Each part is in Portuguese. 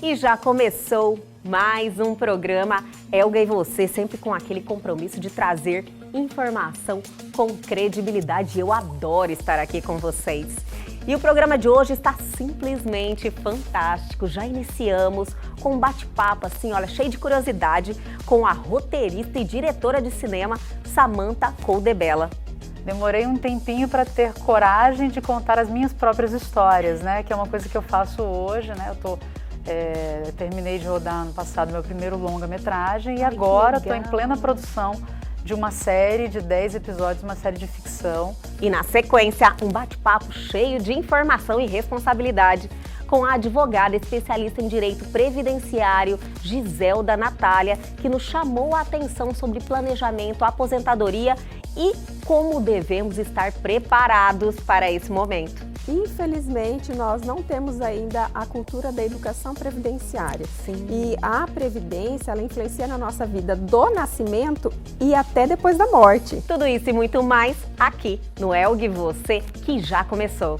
E já começou mais um programa Elga e Você, sempre com aquele compromisso de trazer informação com credibilidade. Eu adoro estar aqui com vocês. E o programa de hoje está simplesmente fantástico. Já iniciamos com um bate-papo assim, olha, cheio de curiosidade, com a roteirista e diretora de cinema, Samantha Coldebella. Demorei um tempinho para ter coragem de contar as minhas próprias histórias, né? Que é uma coisa que eu faço hoje, né? Terminei de rodar ano passado meu primeiro longa-metragem e agora estou em plena produção de uma série de 10 episódios, uma série de ficção. E na sequência, um bate-papo cheio de informação e responsabilidade com a advogada especialista em direito previdenciário, Giselda Natália, que nos chamou a atenção sobre planejamento, aposentadoria e como devemos estar preparados para esse momento. Infelizmente, nós não temos ainda a cultura da educação previdenciária. Sim. E a previdência, ela influencia na nossa vida do nascimento e até depois da morte. Tudo isso e muito mais aqui no Elga e Você, que já começou.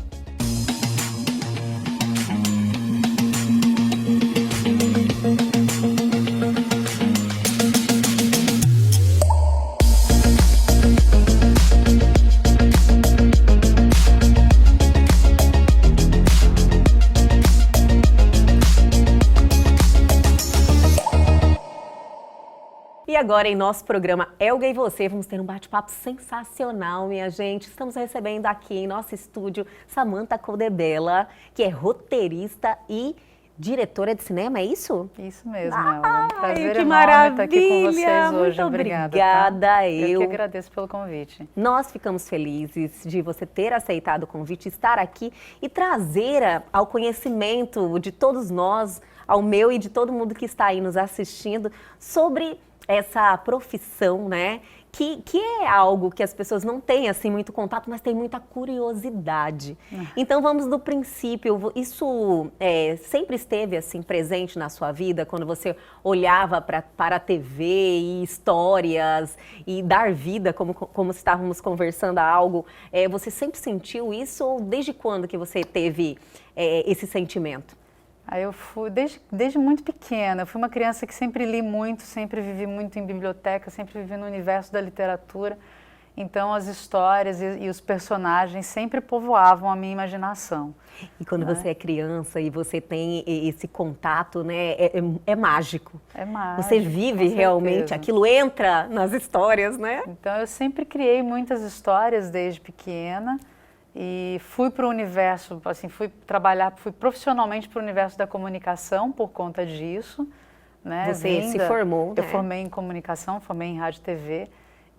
E agora, em nosso programa Elga e Você, vamos ter um bate-papo sensacional, minha gente. Estamos recebendo aqui em nosso estúdio Samantha Coldebella, que é roteirista e diretora de cinema, é isso? Isso mesmo, Elga. Um prazer que enorme maravilha! estar aqui com vocês hoje. Muito Obrigada. Obrigada, Eu que agradeço pelo convite. Nós ficamos felizes de você ter aceitado o convite, estar aqui e trazer ao conhecimento de todos nós, ao meu e de todo mundo que está aí nos assistindo, sobre essa profissão, né, que é algo que as pessoas não têm assim muito contato, mas tem muita curiosidade. Então vamos do princípio, isso sempre esteve assim presente na sua vida, quando você olhava para a TV e histórias e dar vida, como estávamos conversando a algo, você sempre sentiu isso ou desde quando que você teve esse sentimento? Eu fui, desde muito pequena, eu fui uma criança que sempre li muito, sempre vivi muito em biblioteca, sempre vivi no universo da literatura. Então as histórias e os personagens sempre povoavam a minha imaginação. E quando você é criança e você tem esse contato, né, é mágico. É mágico. Você vive realmente, aquilo entra nas histórias, né? Então eu sempre criei muitas histórias desde pequena. E fui para o universo, assim, fui profissionalmente para o universo da comunicação por conta disso, né? Você se formou, Eu né? formei em comunicação, formei em rádio e TV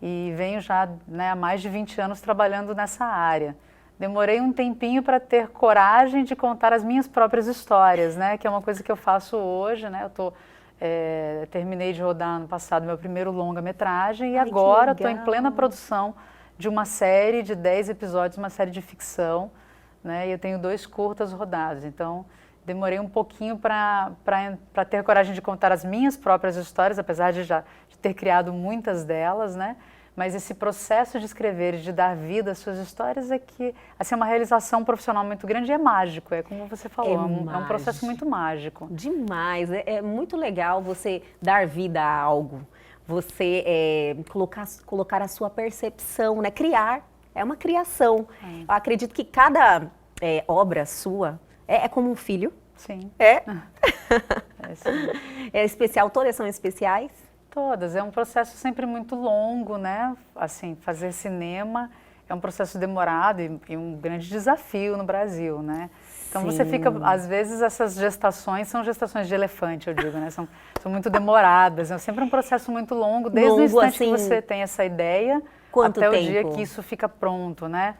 e venho já, né, há mais de 20 anos trabalhando nessa área. Demorei um tempinho para ter coragem de contar as minhas próprias histórias, né? Que é uma coisa que eu faço hoje, né? Terminei de rodar ano passado meu primeiro longa-metragem e agora estou em plena produção de uma série de 10 episódios, uma série de ficção, né? E eu tenho 2 curtas rodados, então demorei um pouquinho para ter coragem de contar as minhas próprias histórias, apesar de ter criado muitas delas, né? Mas esse processo de escrever e de dar vida às suas histórias é que, assim, é uma realização profissional muito grande e é mágico, é como você falou, é um processo muito mágico. Demais, é muito legal você dar vida a algo. Você colocar a sua percepção, né? Criar, é uma criação. Eu acredito que cada obra sua é como um filho. Sim. Sim. É especial, todas são especiais? Todas, é um processo sempre muito longo, né? Assim, fazer cinema é um processo demorado e um grande desafio no Brasil, né? Então você fica, às vezes essas gestações são gestações de elefante, eu digo, né? São muito demoradas, é sempre um processo muito longo, desde o instante assim, que você tem essa ideia até o dia que isso fica pronto, né?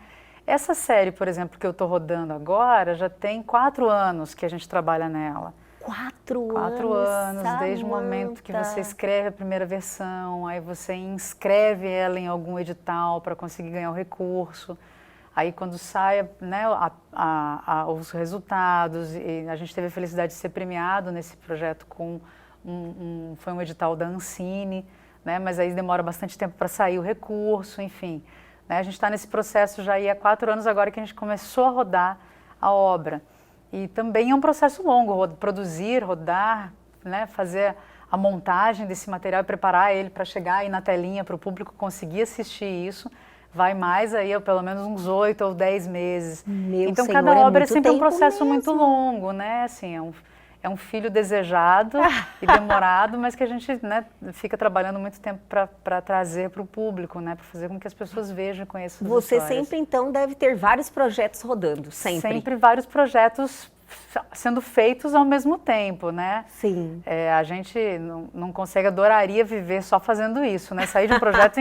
Essa série, por exemplo, que eu estou rodando agora, já tem 4 anos que a gente trabalha nela. 4 anos, Samantha. Desde o momento que você escreve a primeira versão, aí você inscreve ela em algum edital para conseguir ganhar o recurso. Aí quando sai, né, os resultados, e a gente teve a felicidade de ser premiado nesse projeto com foi um edital da Ancine, né, mas aí demora bastante tempo para sair o recurso, enfim. Né, a gente está nesse processo já há 4 anos agora que a gente começou a rodar a obra. E também é um processo longo, produzir, rodar, né, fazer a montagem desse material e preparar ele para chegar aí na telinha para o público conseguir assistir isso. Vai mais aí, pelo menos uns 8 ou 10 meses. Meu então, Senhor, cada obra é muito sempre um tempo processo mesmo. muito longo, né? Assim, é um filho desejado e demorado, mas que a gente, né, fica trabalhando muito tempo para trazer para o público, né? Para fazer com que as pessoas vejam e conheçam as Você histórias. sempre, então, deve ter vários projetos rodando, sempre. Sempre vários projetos sendo feitos ao mesmo tempo, né? Sim. A gente não consegue, adoraria viver só fazendo isso, né? Sair de um projeto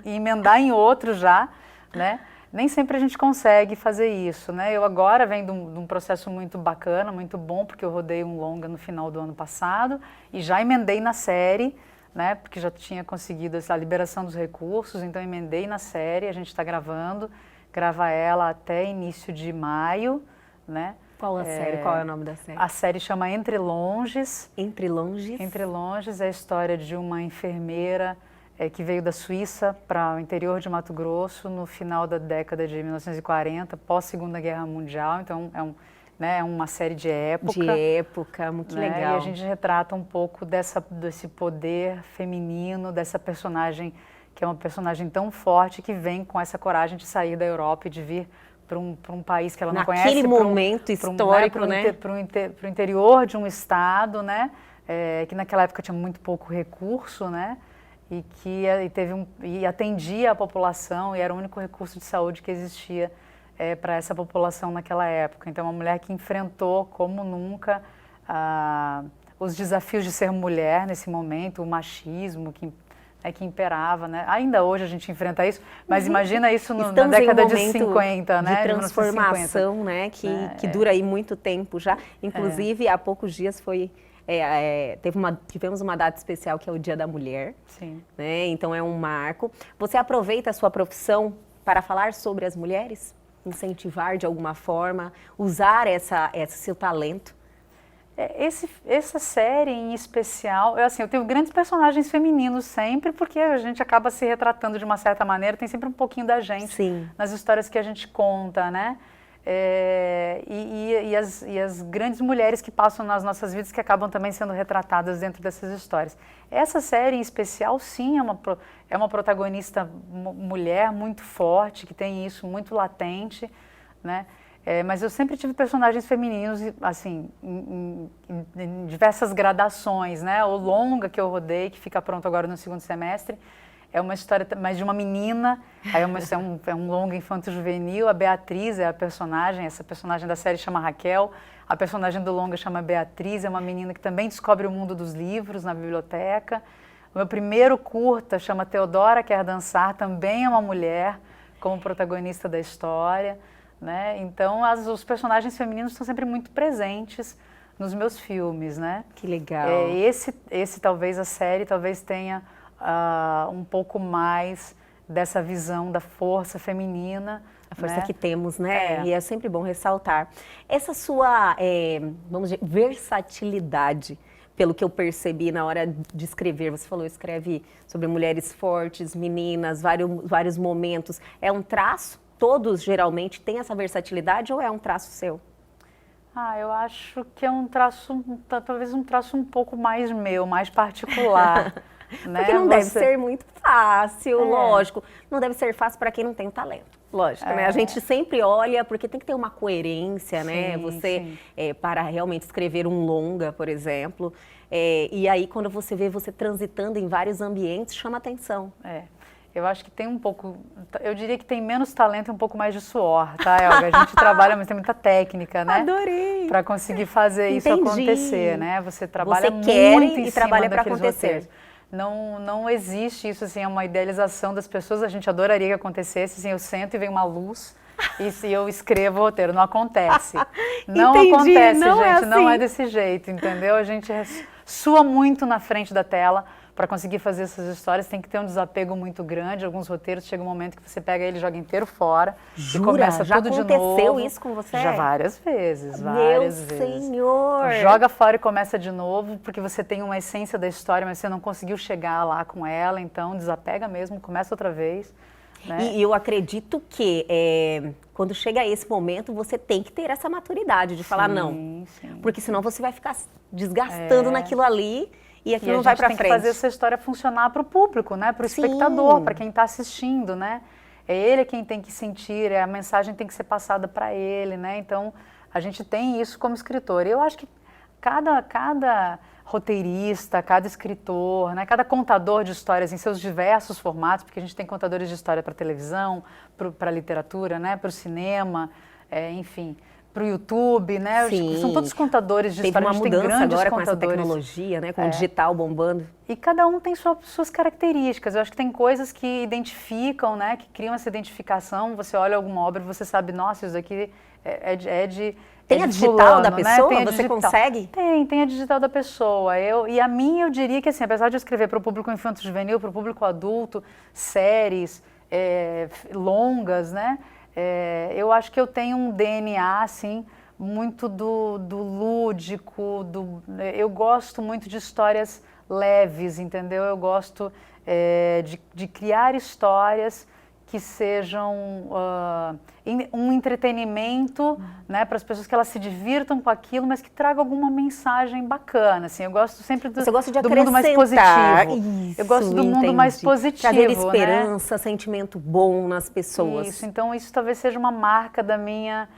e emendar em outro já, né? Nem sempre a gente consegue fazer isso, né? Eu agora venho de um processo muito bacana, muito bom, porque eu rodei um longa no final do ano passado e já emendei na série, né? Porque já tinha conseguido a liberação dos recursos, então emendei na série, a gente está grava ela até início de maio, né? Qual a série? Qual é o nome da série? A série chama Entre Longes. Entre Longes? Entre Longes é a história de uma enfermeira que veio da Suíça para o interior de Mato Grosso no final da década de 1940, pós-Segunda Guerra Mundial. Então, é uma série de época. De época, muito né? legal. E a gente retrata um pouco desse poder feminino, dessa personagem, que é uma personagem tão forte, que vem com essa coragem de sair da Europa e de vir para um país que ela não conhece. Naquele momento histórico, né? Para o interior de um estado, né? Que naquela época tinha muito pouco recurso, né? E atendia a população e era o único recurso de saúde que existia para essa população naquela época. Então, uma mulher que enfrentou como nunca os desafios de ser mulher nesse momento, o machismo que imperava, né? Ainda hoje a gente enfrenta isso, mas imagina isso na década de 50, né? De transformação, né? Que dura aí muito tempo já. Inclusive, há poucos dias tivemos uma data especial que é o Dia da Mulher. Sim. Né? Então é um marco. Você aproveita a sua profissão para falar sobre as mulheres? Incentivar de alguma forma, usar esse seu talento? Essa série em especial, eu tenho grandes personagens femininos sempre, porque a gente acaba se retratando de uma certa maneira, tem sempre um pouquinho da gente Sim. nas histórias que a gente conta, né? E as grandes mulheres que passam nas nossas vidas que acabam também sendo retratadas dentro dessas histórias. Essa série em especial, sim, é uma protagonista mulher muito forte, que tem isso muito latente, né? Mas eu sempre tive personagens femininos, assim, em diversas gradações, né? O longa que eu rodei, que fica pronto agora no segundo semestre, é uma história mais de uma menina, é um longa infanto-juvenil, a Beatriz é a personagem, essa personagem da série chama Raquel, a personagem do longa chama Beatriz, é uma menina que também descobre o mundo dos livros na biblioteca. O meu primeiro curta chama Teodora Quer Dançar, também é uma mulher como protagonista da história, né? Então os personagens femininos estão sempre muito presentes nos meus filmes, né? Que legal. Esse talvez, a série talvez tenha um pouco mais dessa visão da força feminina. A força, né? que temos, né? E é sempre bom ressaltar. Essa sua, vamos dizer, versatilidade, pelo que eu percebi na hora de escrever, você falou, escreve sobre mulheres fortes, meninas, vários momentos. É um traço? Todos geralmente têm essa versatilidade ou é um traço seu? Eu acho que é um traço, talvez um traço um pouco mais meu, mais particular. Né? Porque não deve ser muito fácil, lógico. Não deve ser fácil para quem não tem o talento. Lógico, né? A gente sempre olha, porque tem que ter uma coerência, né? Você, para realmente escrever um longa, por exemplo. E aí, quando você vê você transitando em vários ambientes, chama atenção. Eu acho que tem um pouco, eu diria que tem menos talento e um pouco mais de suor, tá, Elga? A gente trabalha, mas tem muita técnica, né? Adorei! Para conseguir fazer isso acontecer, né? Você trabalha muito em cima trabalha para daqueles acontecer. roteiros. Não existe isso, assim, é uma idealização das pessoas, a gente adoraria que acontecesse, assim, eu sento e vem uma luz e se eu escrevo o roteiro, não acontece. Não acontece, não gente, não assim. é desse jeito, entendeu? A gente sua muito na frente da tela. Para conseguir fazer essas histórias tem que ter um desapego muito grande. Alguns roteiros chega um momento que você pega ele e joga inteiro fora. Jura? E começa Já tudo de novo. aconteceu isso com você? Já várias vezes, Meu vezes. Senhor! Joga fora e começa de novo, porque você tem uma essência da história, mas você não conseguiu chegar lá com ela, então desapega mesmo, começa outra vez. né? E eu acredito que quando chega a esse momento, você tem que ter essa maturidade de falar não. Sim. Porque senão você vai ficar desgastando naquilo ali e aquilo não vai para frente. A gente tem que fazer essa história funcionar para o público, né? Para o espectador, para quem está assistindo, né? É ele quem tem que sentir, a mensagem tem que ser passada para ele, né? Então, a gente tem isso como escritor. E eu acho que cada roteirista, cada escritor, né, cada contador de histórias em seus diversos formatos, porque a gente tem contadores de história para televisão, para literatura, né, para o cinema, enfim, para o YouTube, né? São todos contadores de história. Teve uma mudança agora com essa contadores. tecnologia, né, com o digital bombando. E cada um tem suas características. Eu acho que tem coisas que identificam, né, que criam essa identificação. Você olha alguma obra e você sabe, nossa, isso aqui Tem a digital da pessoa? Né? Você consegue? Tem a digital da pessoa. E a minha, eu diria que, assim, apesar de eu escrever para o público infanto-juvenil, para o público adulto, séries longas, né? Eu acho que eu tenho um DNA, assim, muito do lúdico, eu gosto muito de histórias leves, entendeu? Eu gosto de criar histórias que sejam um entretenimento, né, para as pessoas, que elas se divirtam com aquilo, mas que traga alguma mensagem bacana, assim. Eu gosto sempre do mundo mais positivo. Isso, eu gosto do mundo mais positivo, trazer esperança, né? Sentimento bom nas pessoas. Isso, então isso talvez seja uma marca da minha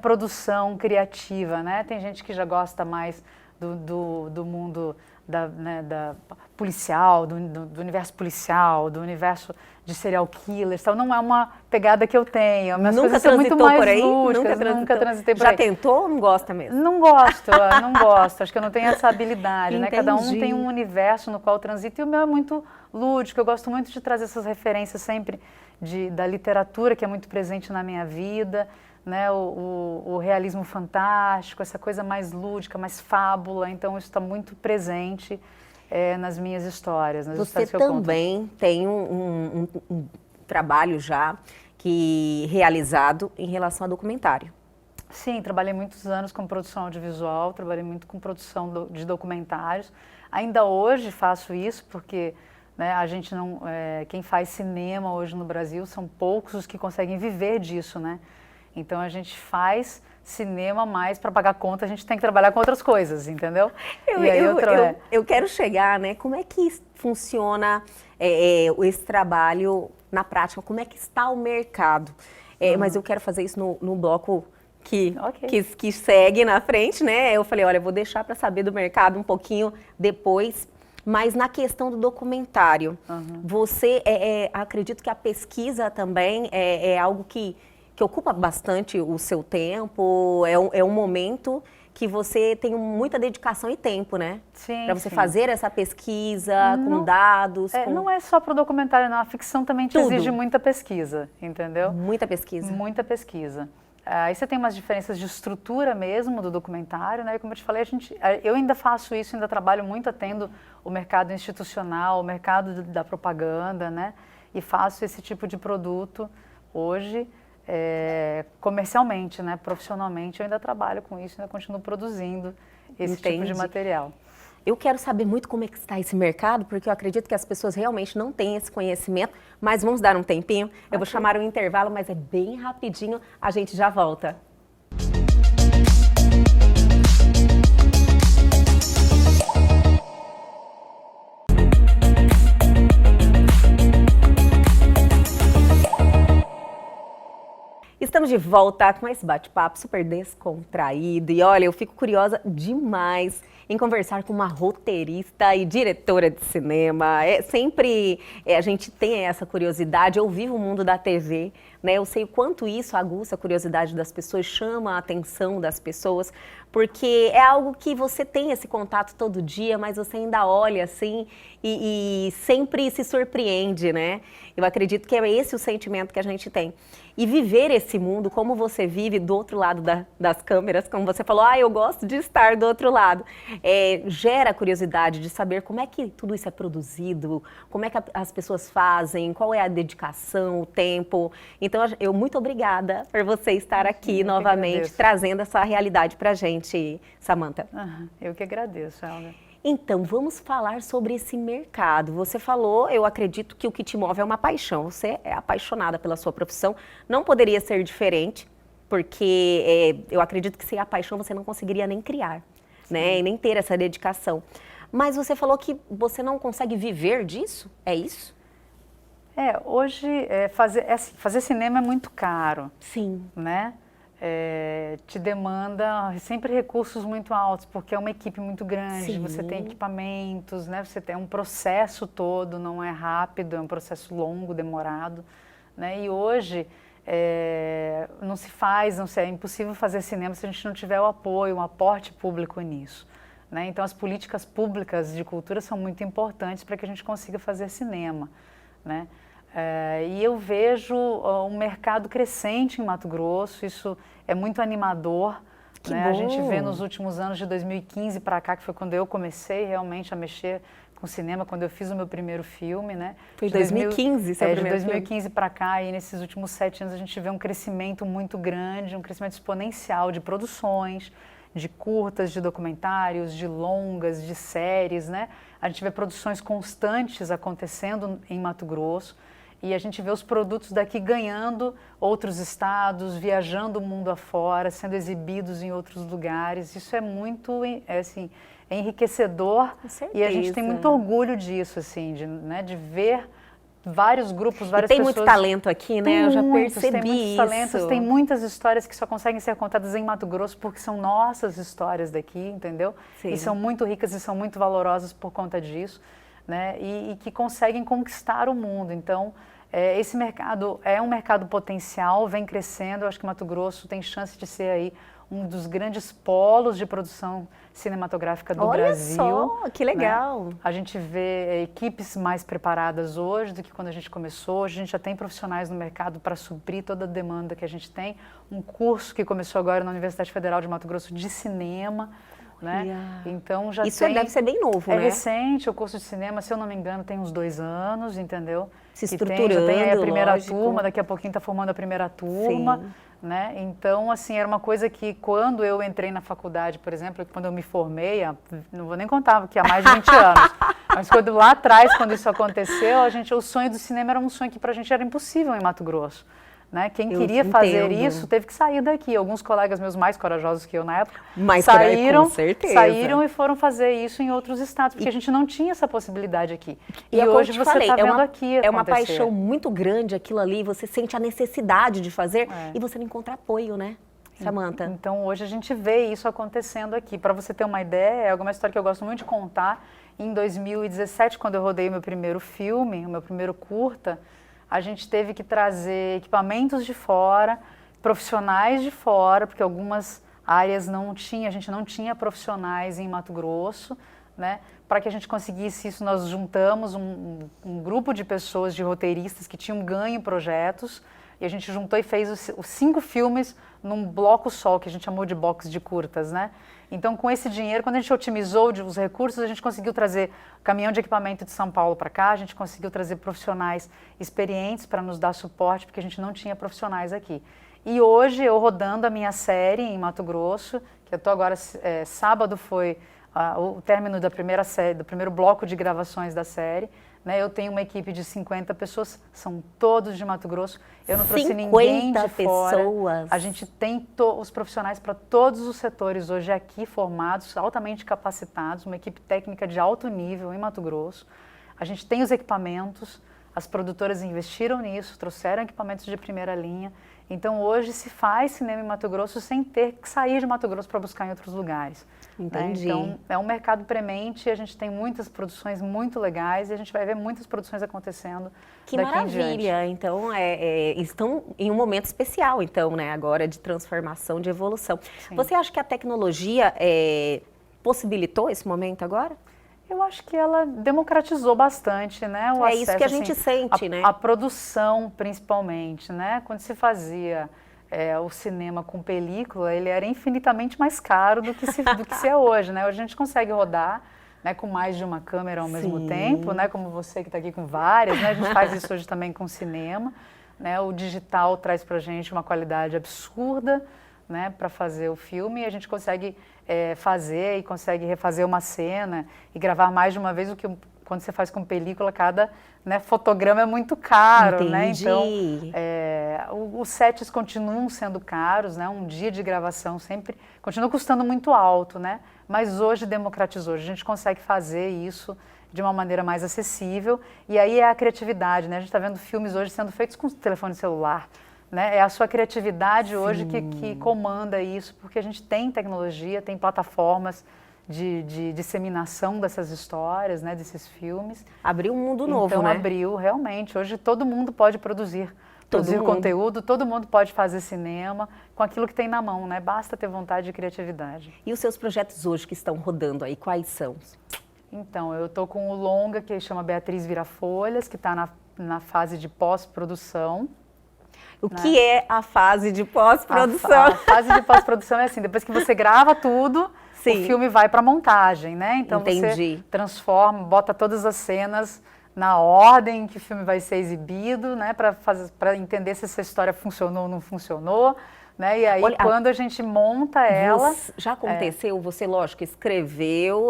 produção criativa, né? Tem gente que já gosta mais do mundo da policial, do universo policial, do universo de serial killers, tal. Não é uma pegada que eu tenho. Minhas nunca coisas são muito mais por aí? lúdicas, nunca transitei por aí. Já tentou ou não gosta mesmo? Não gosto, não gosto. Acho que eu não tenho essa habilidade, né? Cada um tem um universo no qual transita e o meu é muito lúdico. Eu gosto muito de trazer essas referências sempre da literatura, que é muito presente na minha vida, né? O realismo fantástico, essa coisa mais lúdica, mais fábula. Então isso está muito presente nas minhas histórias. Nas Você histórias que eu conto. também tem um trabalho já realizado em relação a documentário. Sim, trabalhei muitos anos com produção audiovisual, trabalhei muito com produção de documentários. Ainda hoje faço isso porque, né, a gente não, quem faz cinema hoje no Brasil são poucos os que conseguem viver disso, né? Então a gente faz cinema, mas para pagar conta a gente tem que trabalhar com outras coisas, entendeu? Eu quero chegar, né? Como é que funciona esse trabalho na prática? Como é que está o mercado? Mas eu quero fazer isso no bloco que segue na frente, né? Eu falei, olha, eu vou deixar para saber do mercado um pouquinho depois. Mas na questão do documentário, você, acredito que a pesquisa também é algo que ocupa bastante o seu tempo, é um momento que você tem muita dedicação e tempo, né? Sim. Para você fazer essa pesquisa com dados. Não é só para o documentário, não. A ficção também te exige muita pesquisa, entendeu? Muita pesquisa. Muita pesquisa. Aí você tem umas diferenças de estrutura mesmo do documentário, né? E como eu te falei, eu ainda faço isso, ainda trabalho muito atendo o mercado institucional, o mercado da propaganda, né? E faço esse tipo de produto hoje. Comercialmente, né, profissionalmente, eu ainda trabalho com isso, ainda continuo produzindo esse tipo de material. Eu quero saber muito como é que está esse mercado, porque eu acredito que as pessoas realmente não têm esse conhecimento, mas vamos dar um tempinho. Eu vou chamar um intervalo, mas é bem rapidinho, a gente já volta. Estamos de volta com esse bate-papo super descontraído e olha, eu fico curiosa demais em conversar com uma roteirista e diretora de cinema. Sempre a gente tem essa curiosidade, eu vivo o mundo da TV, né? Eu sei o quanto isso aguça a curiosidade das pessoas, chama a atenção das pessoas, porque é algo que você tem esse contato todo dia, mas você ainda olha assim e sempre se surpreende, né? Eu acredito que é esse o sentimento que a gente tem. E viver esse mundo, como você vive do outro lado das câmeras, como você falou, eu gosto de estar do outro lado. Gera a curiosidade de saber como é que tudo isso é produzido, como é que as pessoas fazem, qual é a dedicação, o tempo. Então, eu muito obrigada por você estar aqui novamente, trazendo essa realidade pra gente, Samantha. Eu que agradeço, Helga. Então, vamos falar sobre esse mercado. Você falou, eu acredito que o que te move é uma paixão. Você é apaixonada pela sua profissão. Não poderia ser diferente, porque eu acredito que sem a paixão você não conseguiria nem criar, né? E nem ter essa dedicação. Mas você falou que você não consegue viver disso? É isso? Hoje fazer cinema é muito caro, Sim. né? Te demanda sempre recursos muito altos, porque é uma equipe muito grande, Sim. você tem equipamentos, né? Você tem um processo todo, não é rápido, é um processo longo, demorado, né? E hoje não se faz, é impossível fazer cinema se a gente não tiver o apoio, um aporte público nisso, né? Então as políticas públicas de cultura são muito importantes para que a gente consiga fazer cinema, né? E eu vejo um mercado crescente em Mato Grosso, isso é muito animador. Que né? bom. A gente vê nos últimos anos, de 2015 para cá, que foi quando eu comecei realmente a mexer com cinema, quando eu fiz o meu primeiro filme. Né? Foi em 2015 seu primeiro De 2015 para cá, e nesses últimos 7 anos a gente vê um crescimento muito grande, um crescimento exponencial de produções, de curtas, de documentários, de longas, de séries. Né? A gente vê produções constantes acontecendo em Mato Grosso. E a gente vê os produtos daqui ganhando outros estados, viajando o mundo afora, sendo exibidos em outros lugares. Isso é muito assim, enriquecedor. Com certeza. E a gente tem muito orgulho disso, assim, de ver vários grupos, várias tem pessoas. Muito talento aqui, né? Eu já percebi tem muitos isso. Talentos, tem muitas histórias que só conseguem ser contadas em Mato Grosso porque são nossas histórias daqui, entendeu? Sim. E são muito ricas e são muito valorosas por conta disso, né? E que conseguem conquistar o mundo. Então, esse mercado é um mercado potencial, vem crescendo. Eu acho que Mato Grosso tem chance de ser aí um dos grandes polos de produção cinematográfica do Brasil. Olha só, que legal. Né? A gente vê equipes mais preparadas hoje do que quando a gente começou. Hoje a gente já tem profissionais no mercado para suprir toda a demanda que a gente tem. Um curso que começou agora na Universidade Federal de Mato Grosso de cinema. Né? Então já isso deve ser bem novo, né? É recente, o curso de cinema, se eu não me engano, tem uns 2 anos, entendeu? Se estruturando, já tem aí a primeira lógico. turma, daqui a pouquinho está formando a primeira turma. Sim. Né? Então, assim, era uma coisa que quando eu entrei na faculdade, por exemplo, quando eu me formei, não vou nem contar, que há mais de 20 anos, mas quando lá atrás, quando isso aconteceu, o sonho do cinema era um sonho que pra gente era impossível em Mato Grosso. Né? Quem queria fazer isso teve que sair daqui. Alguns colegas meus mais corajosos que eu na época saíram e foram fazer isso em outros estados, porque a gente não tinha essa possibilidade aqui. E hoje você está vendo aqui acontecer. É uma paixão muito grande aquilo ali, você sente a necessidade de fazer e você não encontra apoio, né, Samantha? Então hoje a gente vê isso acontecendo aqui. Para você ter uma ideia, é alguma história que eu gosto muito de contar. Em 2017, quando eu rodei o meu primeiro filme, o meu primeiro curta, a gente teve que trazer equipamentos de fora, profissionais de fora, porque algumas áreas a gente não tinha profissionais em Mato Grosso, né? Para que a gente conseguisse isso, nós juntamos um grupo de pessoas, de roteiristas que tinham ganho projetos, e a gente juntou e fez os 5 filmes num bloco só, que a gente chamou de box de curtas, né? Então, com esse dinheiro, quando a gente otimizou os recursos, a gente conseguiu trazer caminhão de equipamento de São Paulo para cá, a gente conseguiu trazer profissionais experientes para nos dar suporte, porque a gente não tinha profissionais aqui. E hoje, eu rodando a minha série em Mato Grosso, que eu estou agora, sábado foi o término da primeira série, do primeiro bloco de gravações da série, né? Eu tenho uma equipe de 50 pessoas, são todos de Mato Grosso. Eu não trouxe ninguém de fora. Pessoas. A gente tem os profissionais para todos os setores hoje aqui formados, altamente capacitados, uma equipe técnica de alto nível em Mato Grosso. A gente tem os equipamentos, as produtoras investiram nisso, trouxeram equipamentos de primeira linha. Então hoje se faz cinema em Mato Grosso sem ter que sair de Mato Grosso para buscar em outros lugares. Entendi. Né? Então é um mercado premente, a gente tem muitas produções muito legais e a gente vai ver muitas produções acontecendo que daqui maravilha. em diante. Então estão em um momento especial, então, né, agora de transformação, de evolução. Sim. Você acha que a tecnologia possibilitou esse momento agora? Eu acho que ela democratizou bastante, né? O acesso, isso que a gente sente, né? A produção, principalmente, né? Quando se fazia o cinema com película, ele era infinitamente mais caro do que se é hoje, né? Hoje a gente consegue rodar, né, com mais de uma câmera ao mesmo tempo, né? Como você que está aqui com várias, né? A gente faz isso hoje também com cinema, né? O digital traz pra gente uma qualidade absurda, né, para fazer o filme, e a gente consegue fazer e consegue refazer uma cena e gravar mais de uma vez, o que quando você faz com película, cada fotograma é muito caro, né? Então, os sets continuam sendo caros, né? Um dia de gravação sempre continua custando muito alto, né? Mas hoje democratizou, a gente consegue fazer isso de uma maneira mais acessível, e aí é a criatividade, né? A gente está vendo filmes hoje sendo feitos com telefone celular, né? É a sua criatividade hoje que comanda isso, porque a gente tem tecnologia, tem plataformas de disseminação dessas histórias, né, desses filmes. Abriu um mundo novo, então, né? Abriu, realmente. Hoje todo mundo pode produzir conteúdo, todo mundo pode fazer cinema com aquilo que tem na mão, né? Basta ter vontade e criatividade. E os seus projetos hoje que estão rodando aí, quais são? Então, eu estou com o longa que chama Beatriz Vira Folhas, que está na fase de pós-produção. O que é a fase de pós-produção? A fase de pós-produção é assim, depois que você grava tudo, Sim. o filme vai para montagem, né? Então Entendi. você transforma, bota todas as cenas na ordem que o filme vai ser exibido, né? Para entender se essa história funcionou ou não funcionou, né? E aí, olha, quando a gente monta ela... Já aconteceu, você, lógico, escreveu,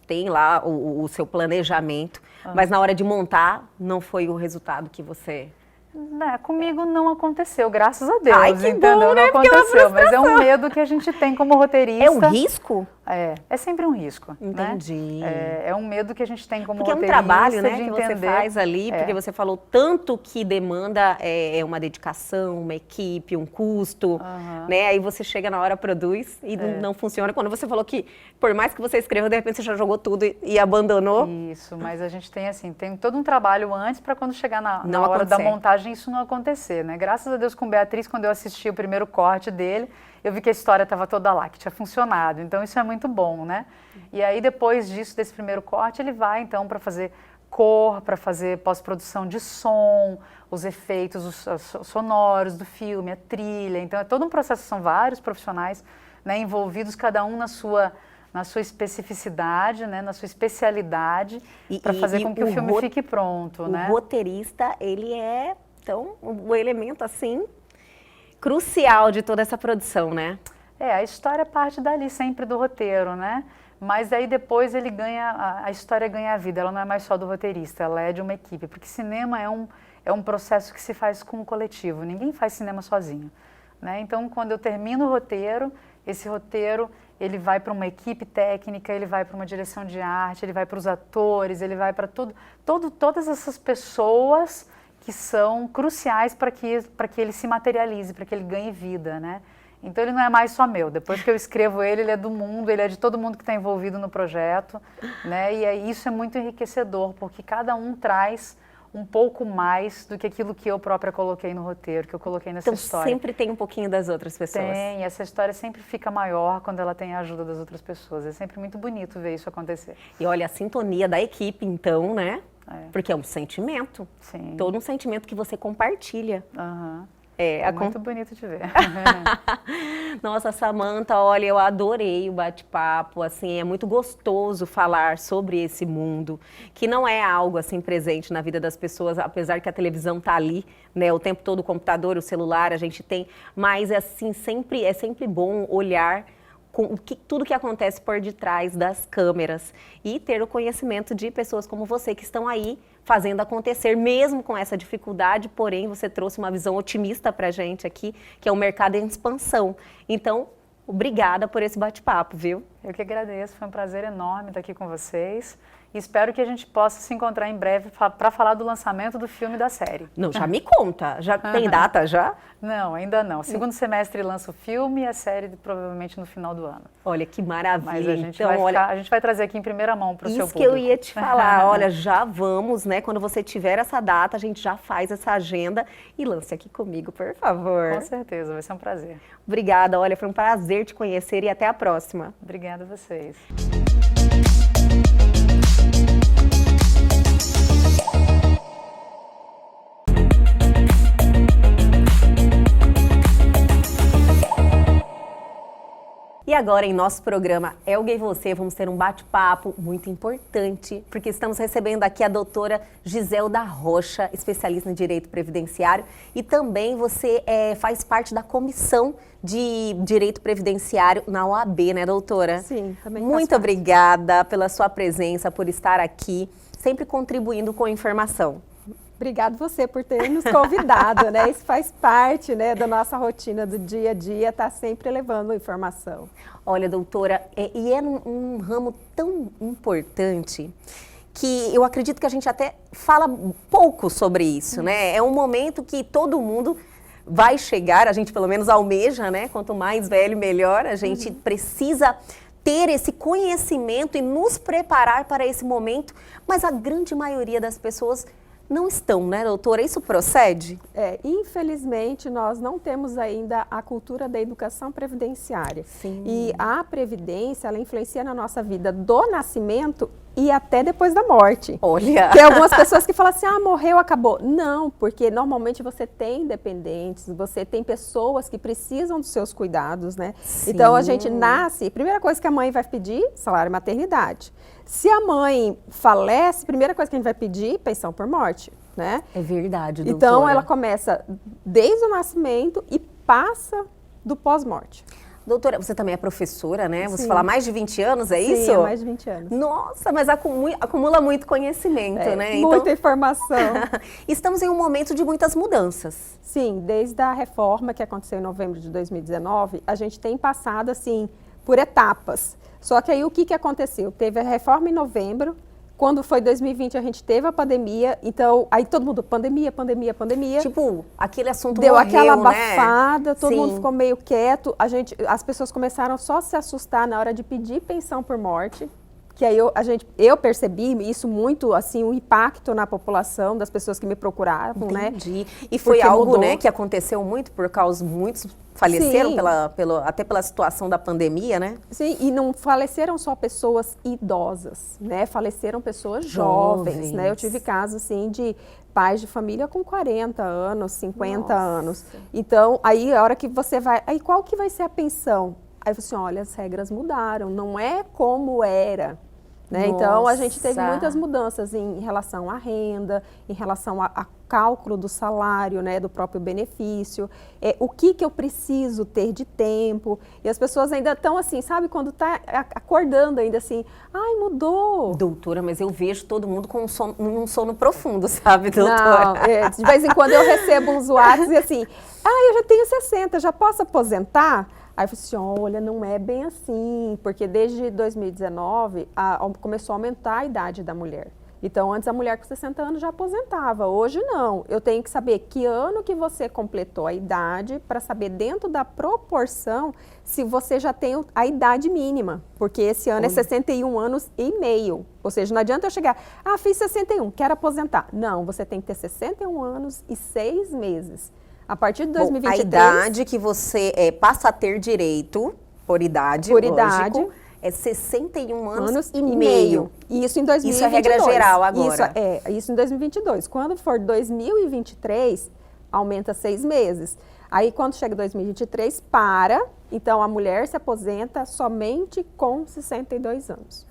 tem lá o seu planejamento, mas na hora de montar, não foi o resultado que você... Comigo não aconteceu, graças a Deus. Ai, que entendeu? bom, né? Não aconteceu, mas é um medo que a gente tem como roteirista. É um risco? É sempre um risco. Entendi. Né? É um medo que a gente tem como porque roteirista. Porque é um trabalho, né, de que entender. você faz ali, porque você falou tanto que demanda uma dedicação, uma equipe, um custo, né? Aí você chega na hora, produz e não funciona. Quando você falou que, por mais que você escreva, de repente você já jogou tudo e abandonou. Isso, mas a gente tem todo um trabalho antes para quando chegar na hora acontecer. Da montagem isso não acontecer, né? Graças a Deus com Beatriz, quando eu assisti o primeiro corte dele, eu vi que a história estava toda lá, que tinha funcionado. Então isso é muito bom, né? E aí depois disso, desse primeiro corte, ele vai então para fazer cor, para fazer pós-produção de som, os efeitos os sonoros do filme, a trilha. Então é todo um processo, são vários profissionais, né, envolvidos, cada um na sua especificidade, né, na sua especialidade, para fazer com que o filme fique pronto, né? O roteirista, ele é, então, o elemento, assim, crucial de toda essa produção, né? A história parte dali sempre do roteiro, né? Mas aí depois ele a história ganha a vida, ela não é mais só do roteirista, ela é de uma equipe, porque cinema é um processo que se faz com o coletivo, ninguém faz cinema sozinho, né? Então, quando eu termino o roteiro, esse roteiro, ele vai para uma equipe técnica, ele vai para uma direção de arte, ele vai para os atores, ele vai para todas essas pessoas que são cruciais para que ele se materialize, para que ele ganhe vida, né? Então ele não é mais só meu. Depois que eu escrevo ele é do mundo, ele é de todo mundo que está envolvido no projeto, né? E isso é muito enriquecedor, porque cada um traz um pouco mais do que aquilo que eu própria coloquei no roteiro, que eu coloquei nessa história. Então sempre tem um pouquinho das outras pessoas. Tem, essa história sempre fica maior quando ela tem a ajuda das outras pessoas. É sempre muito bonito ver isso acontecer. E olha, a sintonia da equipe, então, né? Porque é um sentimento. Sim. Todo um sentimento que você compartilha. É muito bonito de ver. Nossa, Samantha, olha, eu adorei o bate-papo, assim, é muito gostoso falar sobre esse mundo, que não é algo, assim, presente na vida das pessoas, apesar que a televisão tá ali, né, o tempo todo, o computador, o celular, a gente tem, mas, assim, é sempre bom olhar com tudo que acontece por detrás das câmeras e ter o conhecimento de pessoas como você que estão aí fazendo acontecer, mesmo com essa dificuldade, porém você trouxe uma visão otimista pra gente aqui, que é um mercado em expansão. Então, obrigada por esse bate-papo, viu? Eu que agradeço, foi um prazer enorme estar aqui com vocês. E espero que a gente possa se encontrar em breve para falar do lançamento do filme e da série. Não, já me conta. Já tem data já? Não, ainda não. Segundo semestre lança o filme e a série provavelmente no final do ano. Olha, que maravilha. Mas a gente, então, a gente vai trazer aqui em primeira mão para o seu público. Isso que eu ia te falar. Olha, já vamos, né? Quando você tiver essa data, a gente já faz essa agenda e lance aqui comigo, por favor. Com certeza, vai ser um prazer. Obrigada, olha, foi um prazer te conhecer e até a próxima. Obrigada a vocês. E agora, em nosso programa Elga e Você, vamos ter um bate-papo muito importante, porque estamos recebendo aqui a doutora Giselda Rocha, especialista em Direito Previdenciário, e também você faz parte da Comissão de Direito Previdenciário na OAB, né, doutora? Sim, também faço Muito parte. obrigada pela sua presença, por estar aqui, sempre contribuindo com informação. Obrigado você por ter nos convidado, né? Isso faz parte, né, da nossa rotina do dia a dia, tá sempre levando informação. Olha, doutora, e é um ramo tão importante que eu acredito que a gente até fala pouco sobre isso, né? É um momento que todo mundo vai chegar, a gente pelo menos almeja, né? Quanto mais velho, melhor. A gente precisa ter esse conhecimento e nos preparar para esse momento, mas a grande maioria das pessoas não estão, né, doutora? Isso procede? Infelizmente, nós não temos ainda a cultura da educação previdenciária. Sim. E a previdência, ela influencia na nossa vida do nascimento e até depois da morte. Olha! Tem algumas pessoas que falam assim, morreu, acabou. Não, porque normalmente você tem dependentes, você tem pessoas que precisam dos seus cuidados, né? Sim. Então, a gente nasce, primeira coisa que a mãe vai pedir, salário maternidade. Se a mãe falece, primeira coisa que a gente vai pedir, pensão por morte, né? É verdade, doutora. Então, ela começa desde o nascimento e passa do pós-morte. Doutora, você também é professora, né? Você Sim. fala mais de 20 anos, é isso? Sim, há mais de 20 anos. Nossa, mas acumula muito conhecimento, né? Muita informação. Estamos em um momento de muitas mudanças. Sim, desde a reforma que aconteceu em novembro de 2019, a gente tem passado, assim, por etapas. Só que aí o que aconteceu? Teve a reforma em novembro, quando foi 2020 a gente teve a pandemia, então aí todo mundo, pandemia. Tipo, aquele assunto deu morreu, aquela né? abafada, todo Sim. mundo ficou meio quieto, as pessoas começaram só a se assustar na hora de pedir pensão por morte, que aí eu percebi isso muito, assim, o impacto na população das pessoas que me procuravam, né? Entendi. E foi Porque algo, mudou. né, que aconteceu muito por causa, muitos faleceram Sim. até pela situação da pandemia, né? Sim, e não faleceram só pessoas idosas, né? Faleceram pessoas jovens, né? Eu tive casos, assim, de pais de família com 40 anos, 50 Nossa. anos. Então, aí a hora que você vai... Aí qual que vai ser a pensão? Aí você, olha, as regras mudaram, não é como era. Né? Então, a gente teve Nossa. muitas mudanças em relação à renda, em relação a cálculo do salário, né, do próprio benefício, o que eu preciso ter de tempo. E as pessoas ainda estão assim, sabe, quando está acordando ainda assim, ai, mudou. Doutora, mas eu vejo todo mundo com um sono profundo, sabe, doutora? Não, de vez em quando eu recebo uns WhatsApp e assim, eu já tenho 60, já posso aposentar? Aí eu falei assim, olha, não é bem assim, porque desde 2019 começou a aumentar a idade da mulher. Então, antes a mulher com 60 anos já aposentava, hoje não. Eu tenho que saber que ano que você completou a idade para saber dentro da proporção se você já tem a idade mínima, porque esse ano é 61 anos e meio. Ou seja, não adianta eu chegar, fiz 61, quero aposentar. Não, você tem que ter 61 anos e 6 meses. A partir de 2023... A idade que você passa a ter direito, por idade, lógico, é 61 anos e meio. E isso em 2022. Isso é regra geral agora. Isso em 2022. Quando for 2023, aumenta 6 meses. Aí, quando chega 2023, então a mulher se aposenta somente com 62 anos.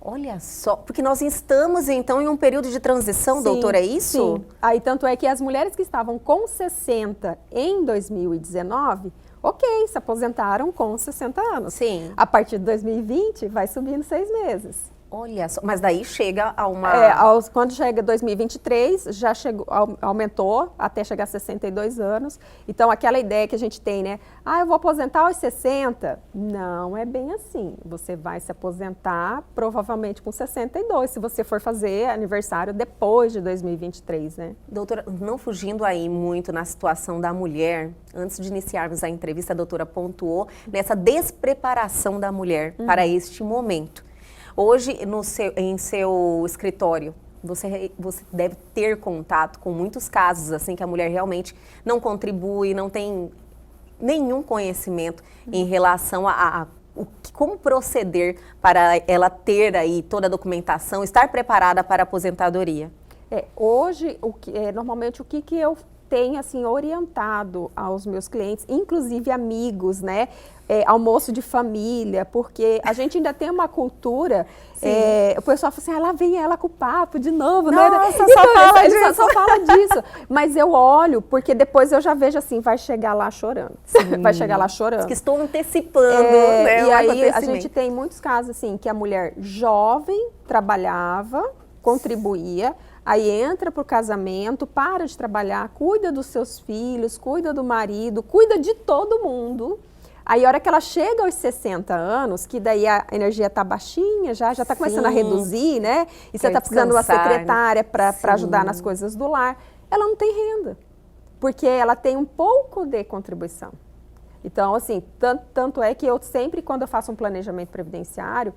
Olha só, porque nós estamos, então, em um período de transição, Sim, doutora, é isso? Sim. Aí, tanto é que as mulheres que estavam com 60 em 2019, se aposentaram com 60 anos. Sim. A partir de 2020, vai subindo 6 meses. Olha só, mas daí chega a uma... Quando chega 2023, já aumentou até chegar a 62 anos. Então, aquela ideia que a gente tem, né? Eu vou aposentar aos 60. Não é bem assim. Você vai se aposentar provavelmente com 62, se você for fazer aniversário depois de 2023, né? Doutora, não fugindo aí muito na situação da mulher, antes de iniciarmos a entrevista, a doutora pontuou nessa despreparação da mulher para este momento. Hoje, em seu escritório, você deve ter contato com muitos casos assim que a mulher realmente não contribui, não tem nenhum conhecimento em relação a como proceder para ela ter aí toda a documentação, estar preparada para a aposentadoria. Hoje, normalmente, o que eu tenho assim orientado aos meus clientes, inclusive amigos, né? Almoço de família, porque a gente ainda tem uma cultura, o pessoal fala assim, lá vem ela com o papo de novo, nossa, né? Só então, fala ele disso. só fala disso. Mas eu olho, porque depois eu já vejo assim, vai chegar lá chorando. Vai chegar lá chorando. Que estou antecipando, né? E aí a gente tem muitos casos assim, que a mulher jovem trabalhava, contribuía, aí entra para o casamento, para de trabalhar, cuida dos seus filhos, cuida do marido, cuida de todo mundo. Aí, a hora que ela chega aos 60 anos, que daí a energia está baixinha, já está começando a reduzir, né? E você está precisando de uma secretária para ajudar nas coisas do lar, ela não tem renda, porque ela tem um pouco de contribuição. Então, assim, tanto é que eu sempre, quando eu faço um planejamento previdenciário,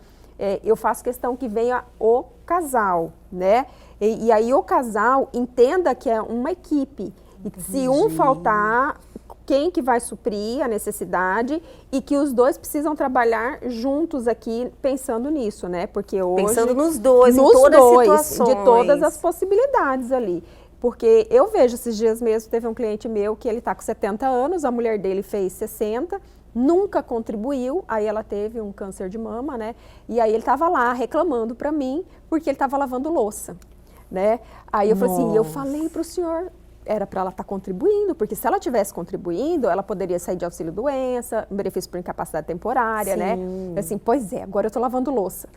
eu faço questão que venha o casal, né? E aí o casal entenda que é uma equipe. E se um faltar, quem que vai suprir a necessidade e que os dois precisam trabalhar juntos aqui pensando nisso, né? Porque hoje... Pensando nos dois, em todas as situações. De todas as possibilidades ali. Porque eu vejo esses dias mesmo, teve um cliente meu que ele está com 70 anos, a mulher dele fez 60, nunca contribuiu, aí ela teve um câncer de mama, né? E aí ele estava lá reclamando para mim, porque ele estava lavando louça, né? Aí eu falei assim, eu falei para o senhor, era para ela estar contribuindo, porque se ela tivesse contribuindo, ela poderia sair de auxílio-doença, benefício por incapacidade temporária, né? Assim, pois é, agora eu estou lavando louça.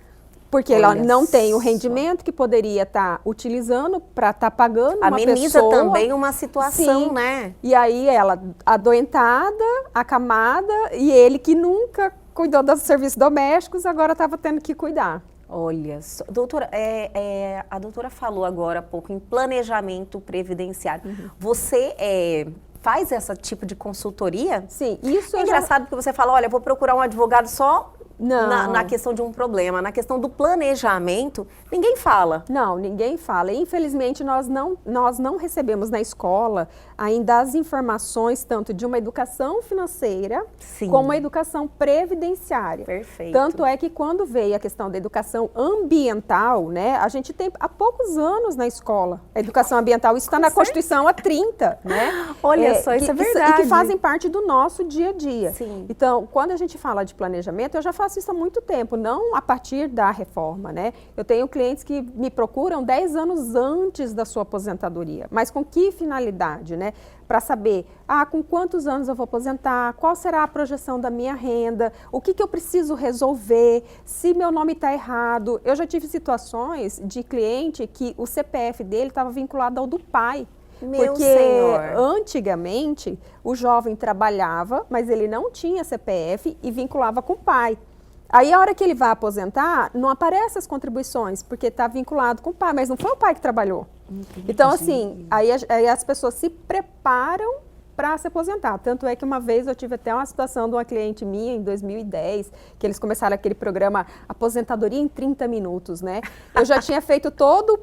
Porque ela não tem o rendimento que poderia estar utilizando para estar pagando uma pessoa. Ameniza também uma situação, né? E aí ela, adoentada, acamada, e ele que nunca cuidou dos serviços domésticos, agora estava tendo que cuidar. Olha só, doutora, a doutora falou agora há pouco em planejamento previdenciário. Você faz esse tipo de consultoria? Sim, isso é engraçado porque você fala, olha, vou procurar um advogado só Não. Na questão de um problema. Na questão do planejamento, ninguém fala. Não, ninguém fala. Infelizmente, nós não recebemos na escola ainda as informações tanto de uma educação financeira como uma educação previdenciária. Perfeito. Tanto é que quando veio a questão da educação ambiental, né, a gente tem há poucos anos na escola a educação ambiental. Isso está na Constituição há 30, né? Olha só, isso é verdade. E que fazem parte do nosso dia a dia. Sim. Então, quando a gente fala de planejamento, eu já faço isso há muito tempo, não a partir da reforma, né? Eu tenho clientes que me procuram 10 anos antes da sua aposentadoria, mas com que finalidade, né? Para saber, com quantos anos eu vou aposentar, qual será a projeção da minha renda, o que eu preciso resolver, se meu nome está errado. Eu já tive situações de cliente que o CPF dele estava vinculado ao do pai. Porque antigamente o jovem trabalhava, mas ele não tinha CPF e vinculava com o pai. Aí a hora que ele vai aposentar, não aparecem as contribuições, porque está vinculado com o pai, mas não foi o pai que trabalhou. Entendi. Então, assim, aí as pessoas se preparam para se aposentar. Tanto é que uma vez eu tive até uma situação de uma cliente minha, em 2010, que eles começaram aquele programa Aposentadoria em 30 Minutos, né? Eu já tinha feito todo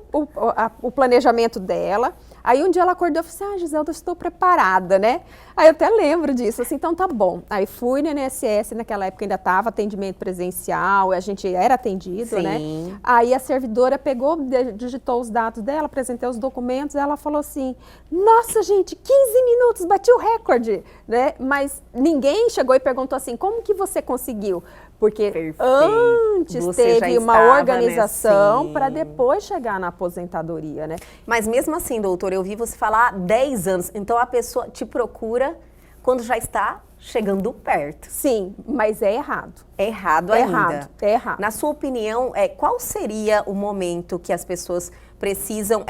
o planejamento dela. Aí um dia ela acordou e falou assim, Giselda, eu estou preparada, né? Aí eu até lembro disso, assim, então tá bom. Aí fui no INSS, naquela época ainda estava atendimento presencial, a gente era atendido, né? Aí a servidora pegou, digitou os dados dela, apresentei os documentos, ela falou assim, nossa gente, 15 minutos, bati o recorde, né? Mas ninguém chegou e perguntou assim, como que você conseguiu? Porque antes teve uma organização para depois chegar na aposentadoria, né? Mas mesmo assim, doutora, eu vi você falar 10 anos, então a pessoa te procura quando já está chegando perto. Sim, mas é errado. É errado ainda. É errado. Na sua opinião, qual seria o momento que as pessoas precisam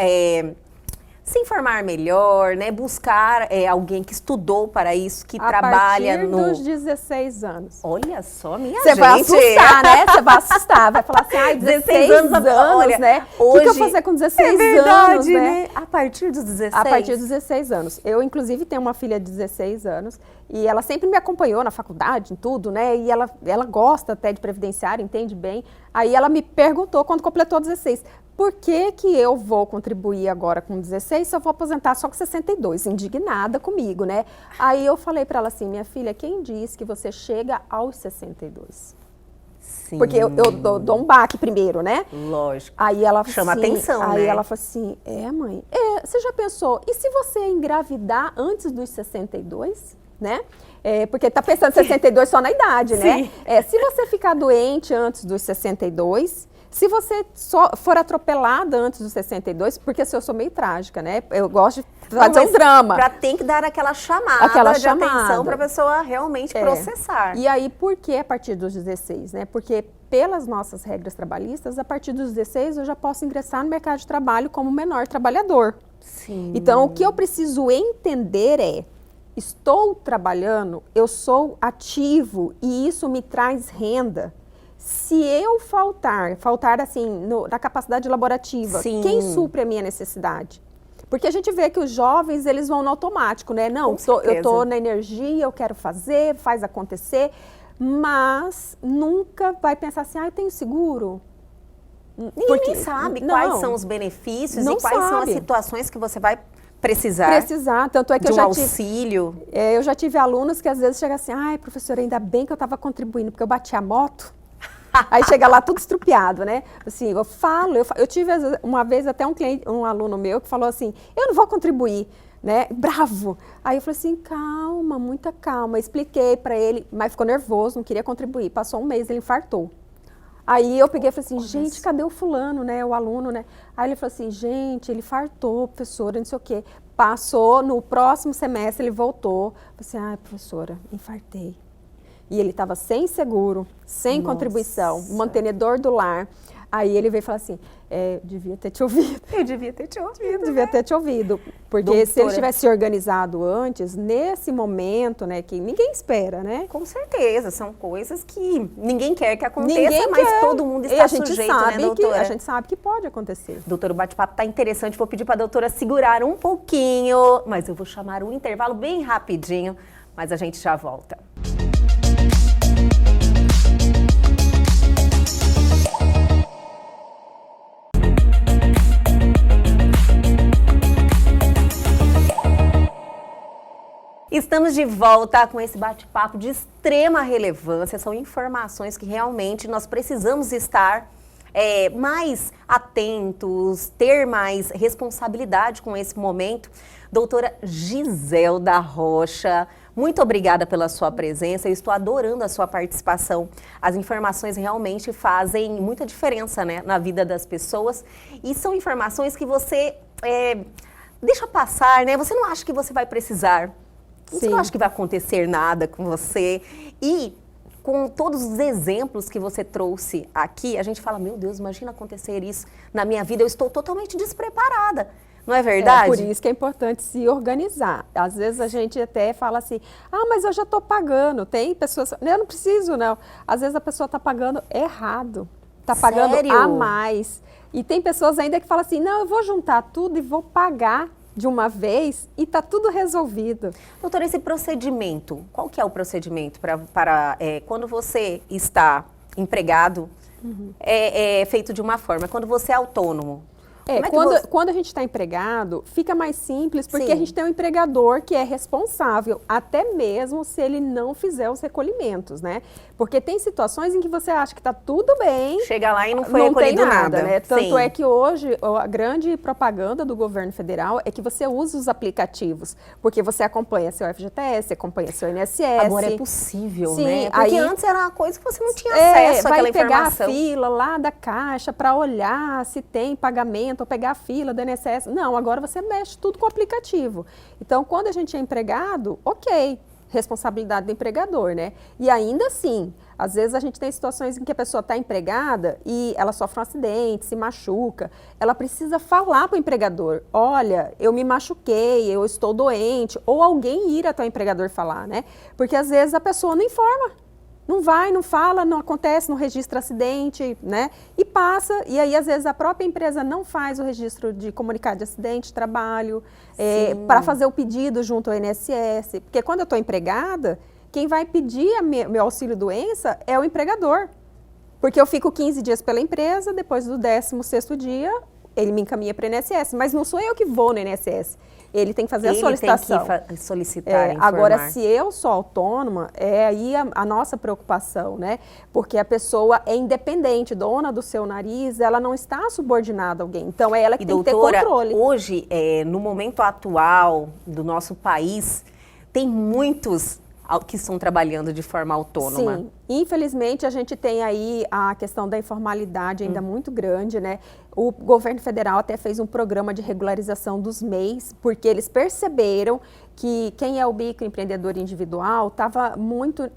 se informar melhor, né? Buscar alguém que estudou para isso, que trabalha no... A partir dos 16 anos. Olha só, minha gente. Você vai assustar, né? Você vai assustar, vai falar assim, 16 anos, olha, né? Hoje, o que eu vou fazer com 16 anos, né? A partir dos 16? A partir dos 16 anos. Eu, inclusive, tenho uma filha de 16 anos e ela sempre me acompanhou na faculdade, em tudo, né? E ela gosta até de previdenciário, entende bem. Aí ela me perguntou, quando completou 16, por que eu vou contribuir agora com 16 se eu vou aposentar só com 62? Indignada comigo, né? Aí eu falei para ela assim, minha filha, quem diz que você chega aos 62? Sim. Porque eu dou um baque primeiro, né? Lógico. Aí ela Chama assim, atenção, aí né? ela falou assim, mãe, você já pensou, e se você engravidar antes dos 62, né? Porque tá pensando em 62 só na idade, né? Sim. Se você ficar doente antes dos 62, se você só for atropelada antes dos 62, porque assim, eu sou meio trágica, né? Eu gosto de fazer um drama. Tem que dar aquela chamada de atenção para a pessoa realmente processar. E aí, por que a partir dos 16, né? Porque pelas nossas regras trabalhistas, a partir dos 16 eu já posso ingressar no mercado de trabalho como menor trabalhador. Sim. Então, o que eu preciso entender estou trabalhando, eu sou ativo e isso me traz renda. Se eu faltar assim, na capacidade laborativa, Sim. quem supre a minha necessidade? Porque a gente vê que os jovens, eles vão no automático, né? Não, eu tô na energia, eu quero fazer, faz acontecer, mas nunca vai pensar assim, eu tenho seguro? Ninguém nem sabe quais são os benefícios e quais são as situações que você vai precisar. Tanto é que de um auxílio. Eu já tive alunos que às vezes chegam assim, professora, ainda bem que eu estava contribuindo, porque eu bati a moto. Aí chega lá tudo estrupiado, né? Assim, eu tive uma vez até um aluno meu que falou assim, eu não vou contribuir, né? Bravo. Aí eu falei assim, calma, muita calma. Expliquei para ele, mas ficou nervoso, não queria contribuir. Passou um mês, ele infartou. Aí eu peguei e falei assim, gente, cadê o fulano, né? O aluno, né? Aí ele falou assim, gente, ele infartou, professora, não sei o quê. Passou, no próximo semestre ele voltou. Falei assim, professora, infartei. E ele estava sem seguro, sem contribuição, mantenedor do lar. Aí ele veio falar assim, devia ter te ouvido. Eu devia ter te ouvido. Devia ter te ouvido. Porque se ele tivesse se organizado antes, nesse momento, né, que ninguém espera, né? Com certeza, são coisas que ninguém quer que aconteça, mas todo mundo está sujeito, né, doutora? A gente sabe que pode acontecer. Doutora, o bate-papo está interessante, vou pedir para a doutora segurar um pouquinho, mas eu vou chamar um intervalo bem rapidinho, mas a gente já volta. Estamos de volta com esse bate-papo de extrema relevância. São informações que realmente nós precisamos estar mais atentos, ter mais responsabilidade com esse momento. Doutora Giselda Rocha, muito obrigada pela sua presença. Eu estou adorando a sua participação. As informações realmente fazem muita diferença, né, na vida das pessoas. E são informações que você deixa passar, né? Você não acha que você vai precisar. Você não acha que vai acontecer nada com você? E com todos os exemplos que você trouxe aqui, a gente fala, meu Deus, imagina acontecer isso na minha vida, eu estou totalmente despreparada. Não é verdade? Por isso que é importante se organizar. Às vezes a gente até fala assim, mas eu já estou pagando. Tem pessoas, eu não preciso, não. Às vezes a pessoa está pagando errado. Está pagando a mais. E tem pessoas ainda que falam assim, não, eu vou juntar tudo e vou pagar de uma vez e está tudo resolvido. Doutora, esse procedimento, qual que é o procedimento para quando você está empregado, é feito de uma forma, quando você é autônomo? Quando a gente está empregado, fica mais simples, porque a gente tem um empregador que é responsável, até mesmo se ele não fizer os recolhimentos, né? Porque tem situações em que você acha que está tudo bem. Chega lá e não foi recolhido nada, né? Tanto é que hoje a grande propaganda do governo federal é que você usa os aplicativos, porque você acompanha seu FGTS, acompanha seu INSS. Agora é possível, né? Porque antes era uma coisa que você não tinha acesso àquela informação. Vai pegar a fila lá da Caixa para olhar se tem pagamento, ou pegar a fila do INSS. Não, agora você mexe tudo com o aplicativo. Então, quando a gente é empregado, ok, responsabilidade do empregador, né? E ainda assim, às vezes a gente tem situações em que a pessoa está empregada e ela sofre um acidente, se machuca, ela precisa falar para o empregador, olha, eu me machuquei, eu estou doente, ou alguém ir até o empregador falar, né? Porque às vezes a pessoa não informa. Não vai, não fala, não acontece, não registra acidente, né? E passa, e aí às vezes a própria empresa não faz o registro de comunicado de acidente de trabalho, para fazer o pedido junto ao INSS. Porque quando eu estou empregada, quem vai pedir meu auxílio-doença é o empregador. Porque eu fico 15 dias pela empresa, depois do 16º dia, ele me encaminha para o INSS, mas não sou eu que vou no INSS. Ele tem que fazer a solicitação. Tem que solicitar, informar. Agora, se eu sou autônoma, é aí a nossa preocupação, né? Porque a pessoa é independente, dona do seu nariz, ela não está subordinada a alguém. Então, é ela que tem que ter controle. Hoje, no momento atual do nosso país, tem muitos que estão trabalhando de forma autônoma. Sim, infelizmente a gente tem aí a questão da informalidade ainda muito grande, né? O governo federal até fez um programa de regularização dos MEIs, porque eles perceberam que quem é o microempreendedor individual estava muito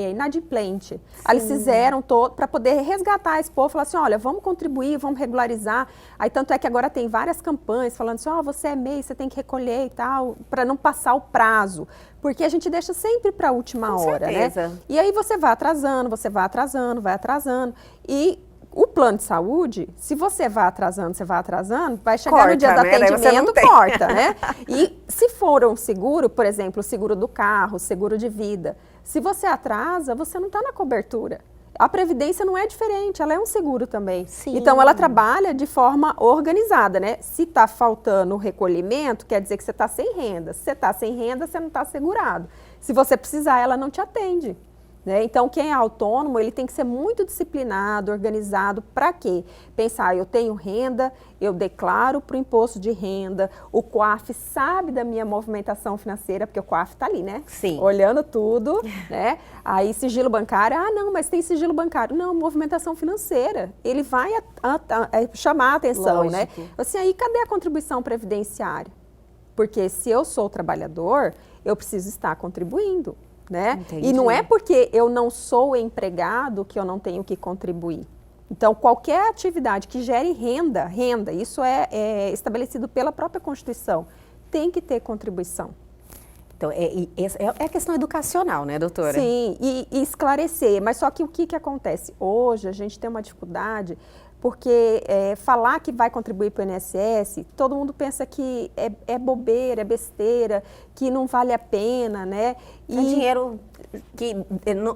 inadimplente. Aí eles fizeram para poder resgatar esse povo, falar assim, olha, vamos contribuir, vamos regularizar. Aí tanto é que agora tem várias campanhas falando assim, você é MEI, você tem que recolher e tal, para não passar o prazo. Porque a gente deixa sempre para a última hora, certeza, né? E aí você vai atrasando, vai atrasando. E o plano de saúde, se você vai atrasando, vai chegar corta, no dia do né? atendimento, corta, né? E se for um seguro, por exemplo, o seguro do carro, seguro de vida, se você atrasa, você não está na cobertura. A Previdência não é diferente, ela é um seguro também. Sim. Então, ela trabalha de forma organizada, né? Se está faltando o recolhimento, quer dizer que você está sem renda. Se você está sem renda, você não está segurado. Se você precisar, ela não te atende. Né? Então, quem é autônomo, ele tem que ser muito disciplinado, organizado. Para quê? Pensar, eu tenho renda, eu declaro para o imposto de renda, o COAF sabe da minha movimentação financeira, porque o COAF está ali, né? Sim. Olhando tudo, né? Aí, sigilo bancário, não, mas tem sigilo bancário. Não, movimentação financeira. Ele vai chamar a atenção, lógico, né? Assim, aí, cadê a contribuição previdenciária? Porque se eu sou trabalhador, eu preciso estar contribuindo. Né? E não é porque eu não sou empregado que eu não tenho que contribuir. Então, qualquer atividade que gere renda, isso é estabelecido pela própria Constituição, tem que ter contribuição. Então, é a questão educacional, né, doutora? Sim, e esclarecer. Mas só que o que acontece? Hoje, a gente tem uma dificuldade, porque falar que vai contribuir para o INSS, todo mundo pensa que é bobeira, é besteira, que não vale a pena, né? É dinheiro que,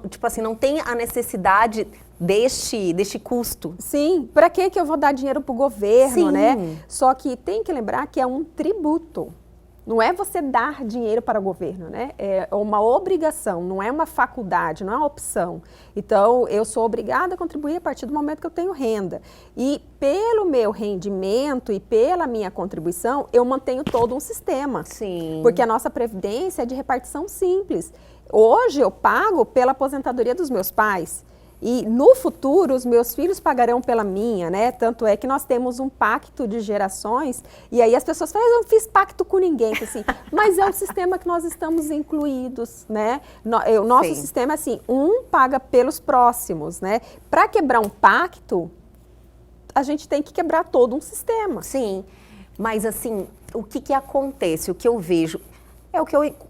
tipo assim, não tem a necessidade deste custo. Sim, para que eu vou dar dinheiro para o governo, Sim, né? Só que tem que lembrar que é um tributo. Não é você dar dinheiro para o governo, né? É uma obrigação, não é uma faculdade, não é uma opção. Então, eu sou obrigada a contribuir a partir do momento que eu tenho renda. E pelo meu rendimento e pela minha contribuição, eu mantenho todo um sistema. Sim. Porque a nossa previdência é de repartição simples. Hoje eu pago pela aposentadoria dos meus pais. E no futuro, os meus filhos pagarão pela minha, né? Tanto é que nós temos um pacto de gerações, e aí as pessoas falam, eu não fiz pacto com ninguém, assim, mas é um sistema que nós estamos incluídos, né? O nosso Sim. sistema é assim, um paga pelos próximos, né? Para quebrar um pacto, a gente tem que quebrar todo um sistema. Sim, mas assim, o que acontece, o que eu vejo,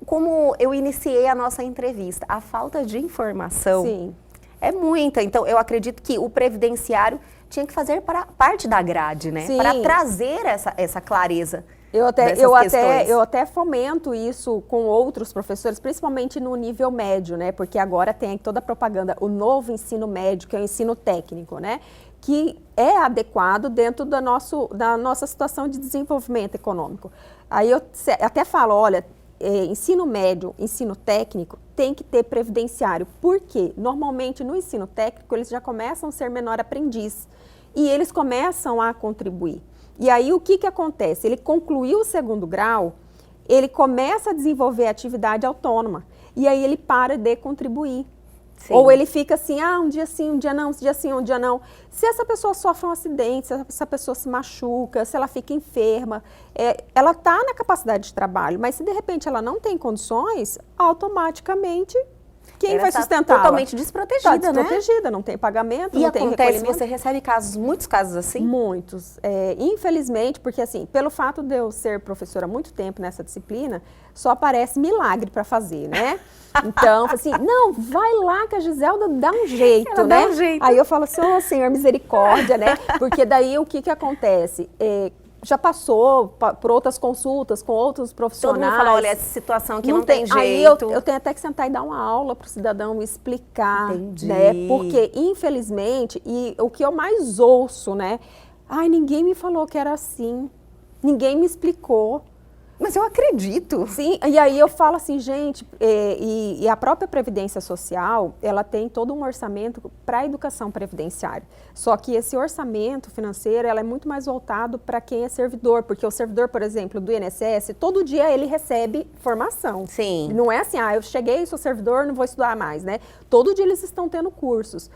como eu iniciei a nossa entrevista, a falta de informação. Sim. É muita, então eu acredito que o previdenciário tinha que fazer parte da grade, né? Para trazer essa clareza. Eu até fomento isso com outros professores, principalmente no nível médio, né? Porque agora tem toda a propaganda, o novo ensino médio, que é o ensino técnico, né? Que é adequado dentro da nossa situação de desenvolvimento econômico. Aí eu até falo, olha, ensino médio, ensino técnico, tem que ter previdenciário. Por quê? Normalmente, no ensino técnico, eles já começam a ser menor aprendiz. E eles começam a contribuir. E aí, o que acontece? Ele concluiu o segundo grau, ele começa a desenvolver atividade autônoma. E aí, ele para de contribuir. Sim. Ou ele fica assim, um dia sim, um dia não, um dia sim, um dia não. Se essa pessoa sofre um acidente, se essa pessoa se machuca, se ela fica enferma, ela está na capacidade de trabalho, mas se de repente ela não tem condições, automaticamente quem vai sustentar? Totalmente desprotegida, né? Desprotegida, não tem pagamento, não tem recolhimento. Você recebe muitos casos assim? Muitos. Infelizmente, porque assim, pelo fato de eu ser professora há muito tempo nessa disciplina, só aparece milagre para fazer, né? Então, assim, não, vai lá que a Giselda dá um jeito, ela né? Dá um jeito. Aí eu falo assim, Senhor, misericórdia, né? Porque daí o que acontece? Já passou por outras consultas com outros profissionais. Todo mundo fala, olha, essa situação aqui não tem jeito. Aí eu tenho até que sentar e dar uma aula para o cidadão explicar. Entendi. Né? Porque, infelizmente, e o que eu mais ouço, né? Ai, ninguém me falou que era assim, ninguém me explicou. Mas eu acredito. Sim, e aí eu falo assim, gente, e a própria Previdência Social, ela tem todo um orçamento para a educação previdenciária. Só que esse orçamento financeiro, ela é muito mais voltado para quem é servidor, porque o servidor, por exemplo, do INSS, todo dia ele recebe formação. Sim. Não é assim, eu cheguei, sou servidor, não vou estudar mais, né? Todo dia eles estão tendo cursos.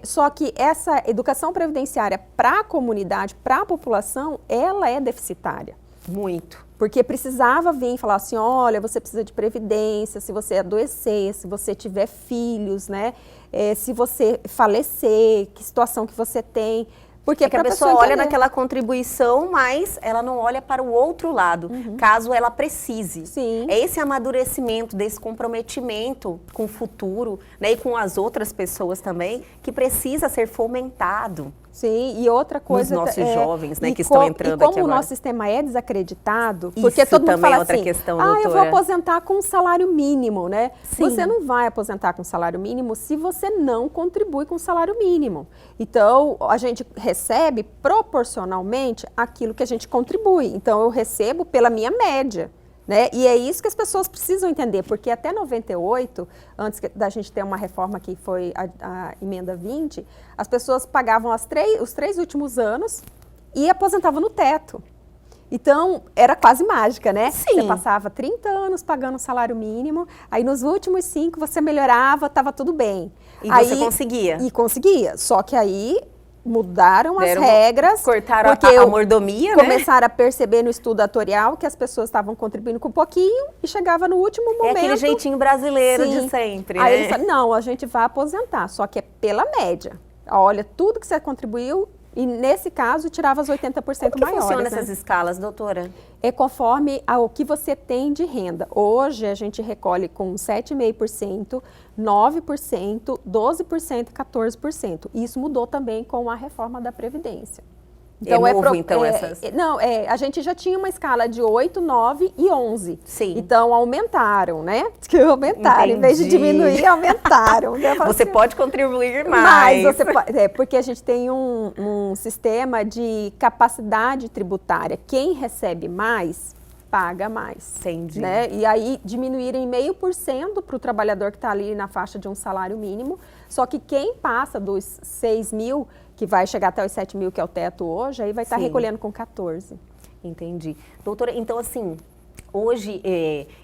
Só que essa educação previdenciária para a comunidade, para a população, ela é deficitária. Muito. Porque precisava vir e falar assim, olha, você precisa de previdência, se você adoecer, se você tiver filhos, né? Se você falecer, que situação que você tem. Porque que a pessoa olha naquela contribuição, mas ela não olha para o outro lado, caso ela precise. Sim. É esse amadurecimento, desse comprometimento com o futuro, né, e com as outras pessoas também, que precisa ser fomentado. Sim, e outra coisa... Nos nossos jovens, né, que estão entrando aqui agora. E como o nosso sistema é desacreditado, Isso porque todo mundo fala é outra assim, questão, eu vou aposentar com um salário mínimo, né? Sim. Você não vai aposentar com salário mínimo se você não contribui com o salário mínimo. Então, a gente recebe proporcionalmente aquilo que a gente contribui. Então, eu recebo pela minha média. Né? E é isso que as pessoas precisam entender, porque até 98, antes da gente ter uma reforma que foi a emenda 20, as pessoas pagavam os 3 últimos anos e aposentavam no teto. Então, era quase mágica, né? Sim. Você passava 30 anos pagando salário mínimo, aí nos últimos 5 você melhorava, estava tudo bem. E aí, você conseguia. E conseguia, só que aí mudaram as regras. Cortaram a mordomia, começaram a perceber no estudo atorial que as pessoas estavam contribuindo com pouquinho e chegava no último momento. É aquele jeitinho brasileiro Sim. de sempre, Aí né? eles falam, não, a gente vai aposentar, só que é pela média. Olha, tudo que você contribuiu, e nesse caso tirava as 80% Como que maiores. funciona né? essas escalas, doutora? É conforme o que você tem de renda. Hoje a gente recolhe com 7,5%, 9%, 12% e 14%. Isso mudou também com a reforma da Previdência. Então, essas... Não, a gente já tinha uma escala de 8, 9 e 11. Sim. Então, aumentaram, né? Aumentaram, Entendi. em vez de diminuir, aumentaram. Você pode contribuir mais. Mas você pode, porque a gente tem um sistema de capacidade tributária. Quem recebe mais, paga mais. Entendi. Né? E aí, diminuírem 0,5% para o trabalhador que está ali na faixa de um salário mínimo. Só que quem passa dos 6 mil, que vai chegar até os 7 mil, que é o teto hoje, aí vai estar recolhendo com 14. Entendi. Doutora, então assim, hoje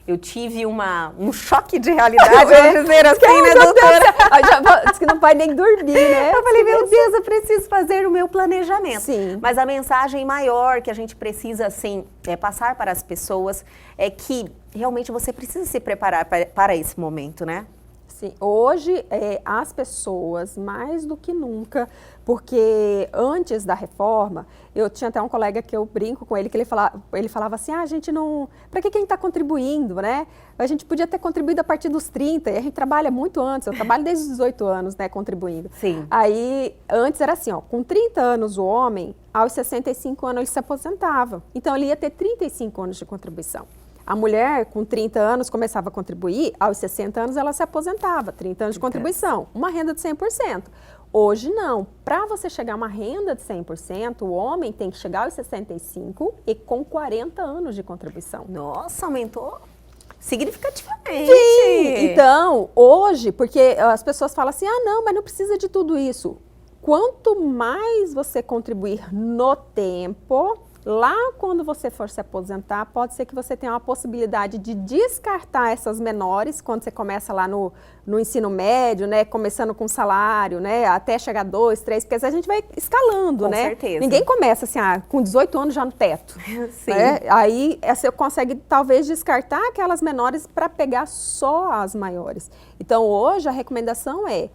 eu tive um choque de realidade, vamos dizer assim, né, doutora? Diz que não pode nem dormir, né? Eu falei, meu Deus, eu preciso fazer o meu planejamento. Sim. Mas a mensagem maior que a gente precisa, assim, passar para as pessoas é que realmente você precisa se preparar para esse momento, né? Sim, hoje as pessoas, mais do que nunca, porque antes da reforma, eu tinha até um colega que eu brinco com ele, que ele falava assim, a gente não... Para que a gente está contribuindo, né? A gente podia ter contribuído a partir dos 30, e a gente trabalha muito antes, eu trabalho desde os 18 anos, né, contribuindo. Sim. Aí, antes era assim, com 30 anos o homem, aos 65 anos ele se aposentava. Então, ele ia ter 35 anos de contribuição. A mulher, com 30 anos, começava a contribuir, aos 60 anos ela se aposentava, 30 anos de contribuição, uma renda de 100%. Hoje não, para você chegar a uma renda de 100%, o homem tem que chegar aos 65 e com 40 anos de contribuição. Nossa, aumentou significativamente. Sim, então, hoje, porque as pessoas falam assim, não, mas não precisa de tudo isso. Quanto mais você contribuir no tempo... Lá, quando você for se aposentar, pode ser que você tenha uma possibilidade de descartar essas menores, quando você começa lá no ensino médio, né, começando com salário, né, até chegar a 2, 3, porque a gente vai escalando, com né? certeza. Ninguém começa assim, com 18 anos já no teto. Sim. Né? Aí você consegue, talvez, descartar aquelas menores para pegar só as maiores. Então, hoje, a recomendação é,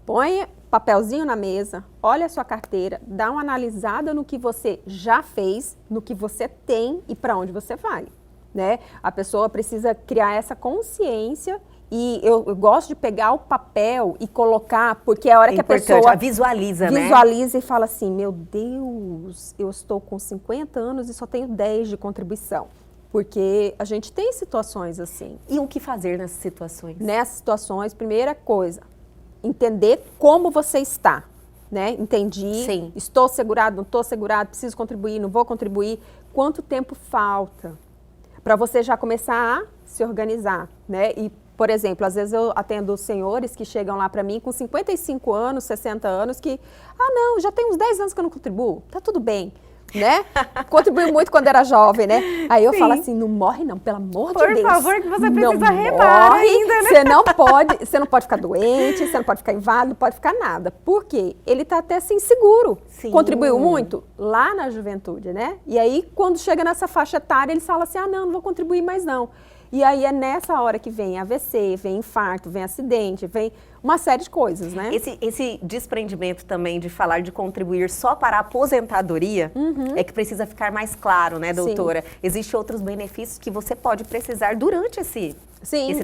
põe papelzinho na mesa, olha a sua carteira, dá uma analisada no que você já fez, no que você tem e para onde você vai, né? A pessoa precisa criar essa consciência e eu gosto de pegar o papel e colocar, porque é a hora que a pessoa visualiza, né? Visualiza e fala assim, meu Deus, eu estou com 50 anos e só tenho 10 de contribuição. Porque a gente tem situações assim. E o que fazer nessas situações? Nessas situações, primeira coisa, entender como você está. né? Entendi, Sim. estou segurado, não estou segurado, preciso contribuir, não vou contribuir. Quanto tempo falta para você já começar a se organizar, né? E, por exemplo, às vezes eu atendo senhores que chegam lá para mim com 55 anos, 60 anos, que, não, já tem uns 10 anos que eu não contribuo, tá tudo bem, né? Contribuí muito quando era jovem, né? Aí eu falo assim, não morre não, pelo amor de Deus. Por favor, que você precisa não remar morre, ainda, né? Você não pode ficar doente, você não pode ficar inválido, não pode ficar nada. Por quê? Ele tá até assim, seguro. Sim. Contribuiu muito lá na juventude, né? E aí, quando chega nessa faixa etária, eles falam assim, não vou contribuir mais não. E aí é nessa hora que vem AVC, vem infarto, vem acidente, vem uma série de coisas, né? Esse desprendimento também de falar de contribuir só para a aposentadoria é que precisa ficar mais claro, né, doutora? Sim. Existem outros benefícios que você pode precisar durante esse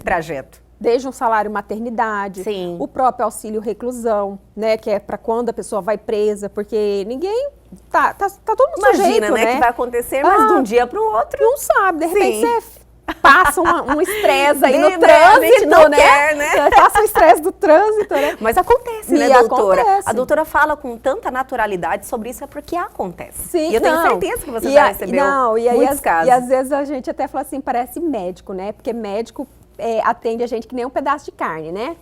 trajeto. Desde um salário maternidade, Sim. o próprio auxílio reclusão, né, que é para quando a pessoa vai presa, porque ninguém tá todo mundo Imagina, sujeito, né, que vai acontecer, mas de um dia para o outro. Não sabe, de repente Sim. você passa um estresse aí no A gente trânsito, não né? quer, né? Passa o estresse do trânsito, né? Mas acontece, né, E doutora? acontece. A doutora fala com tanta naturalidade sobre isso, é porque acontece. Sim, e eu tenho certeza que você já recebeu muitos casos. E às vezes a gente até fala assim, parece médico, né? Porque médico atende a gente que nem um pedaço de carne, né?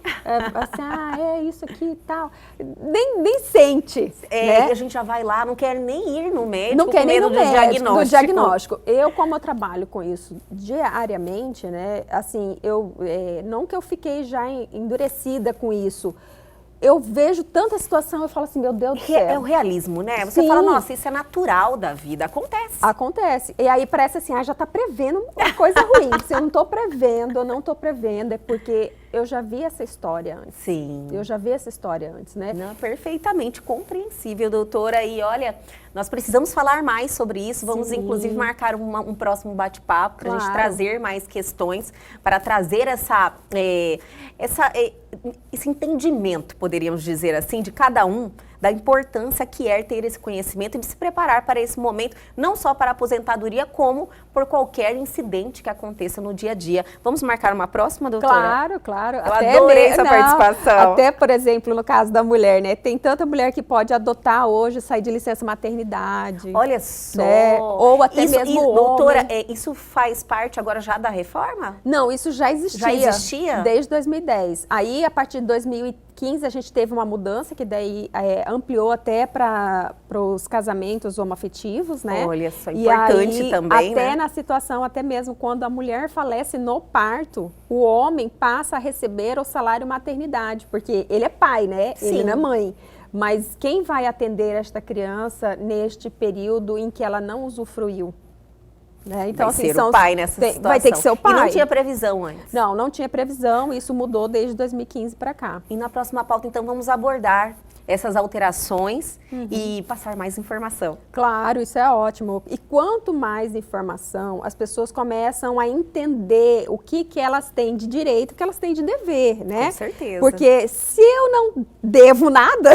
É isso aqui e tal. Nem sente, né? A gente já vai lá, não quer nem ir no médico, Não quer com nem medo no médico, do diagnóstico. Como eu trabalho com isso diariamente, né? Assim, não que eu fiquei já endurecida com isso. Eu vejo tanta situação, eu falo assim, meu Deus do céu. É o realismo, né? Você Sim. fala, nossa, isso é natural da vida, acontece. Acontece. E aí parece assim, já tá prevendo uma coisa ruim. Se eu não tô prevendo, é porque eu já vi essa história antes. Sim. Eu já vi essa história antes, né? Não, perfeitamente compreensível, doutora. E olha, nós precisamos falar mais sobre isso. Vamos, Sim. inclusive, marcar um próximo bate-papo para a gente Claro. trazer mais questões, para trazer esse entendimento, poderíamos dizer assim, de cada um, da importância que é ter esse conhecimento e de se preparar para esse momento, não só para a aposentadoria, como por qualquer incidente que aconteça no dia a dia. Vamos marcar uma próxima, doutora? Claro. Eu adorei essa participação. Até, por exemplo, no caso da mulher, né? Tem tanta mulher que pode adotar hoje, sair de licença maternidade. Olha só. Né? Ou até mesmo homem. Doutora, isso faz parte agora já da reforma? Não, isso já existia. Já existia? Desde 2010. Aí, a partir de 2015, a gente teve uma mudança, que daí ampliou até para os casamentos homoafetivos, né? Olha só, E importante aí, também, até né? na situação, até mesmo quando a mulher falece no parto, o homem passa a receber o salário maternidade, porque ele é pai, né? Sim. Ele não é mãe. Mas quem vai atender esta criança neste período em que ela não usufruiu? Né? Então, vai ser o pai nessa situação. Vai ter que ser o pai. E não tinha previsão antes? Não tinha previsão, isso mudou desde 2015 para cá. E na próxima pauta, então, vamos abordar essas alterações e passar mais informação. Claro, isso é ótimo. E quanto mais informação, as pessoas começam a entender o que elas têm de direito, o que elas têm de dever, né? Com certeza. Porque se eu não devo nada,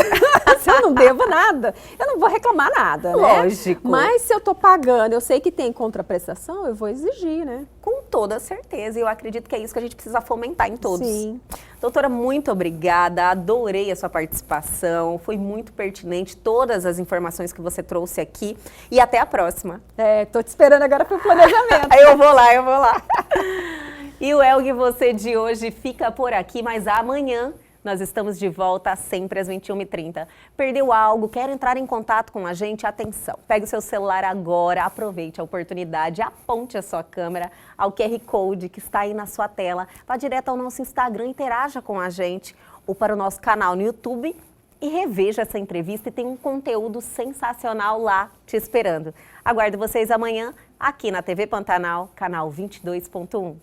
eu não vou reclamar nada, né? Lógico. Mas se eu estou pagando, eu sei que tem contraprestação, eu vou exigir, né? Com toda certeza. E eu acredito que é isso que a gente precisa fomentar em todos. Sim. Doutora, muito obrigada. Adorei a sua participação. Foi muito pertinente todas as informações que você trouxe aqui. E até a próxima. Tô te esperando agora para o planejamento. Eu vou lá. E o Elgue Você de hoje fica por aqui, mas amanhã nós estamos de volta sempre às 21h30. Perdeu algo? Quer entrar em contato com a gente? Atenção, pegue o seu celular agora, aproveite a oportunidade, aponte a sua câmera ao QR Code que está aí na sua tela. Vá direto ao nosso Instagram, interaja com a gente ou para o nosso canal no YouTube e reveja essa entrevista e tem um conteúdo sensacional lá te esperando. Aguardo vocês amanhã aqui na TV Pantanal, canal 22.1.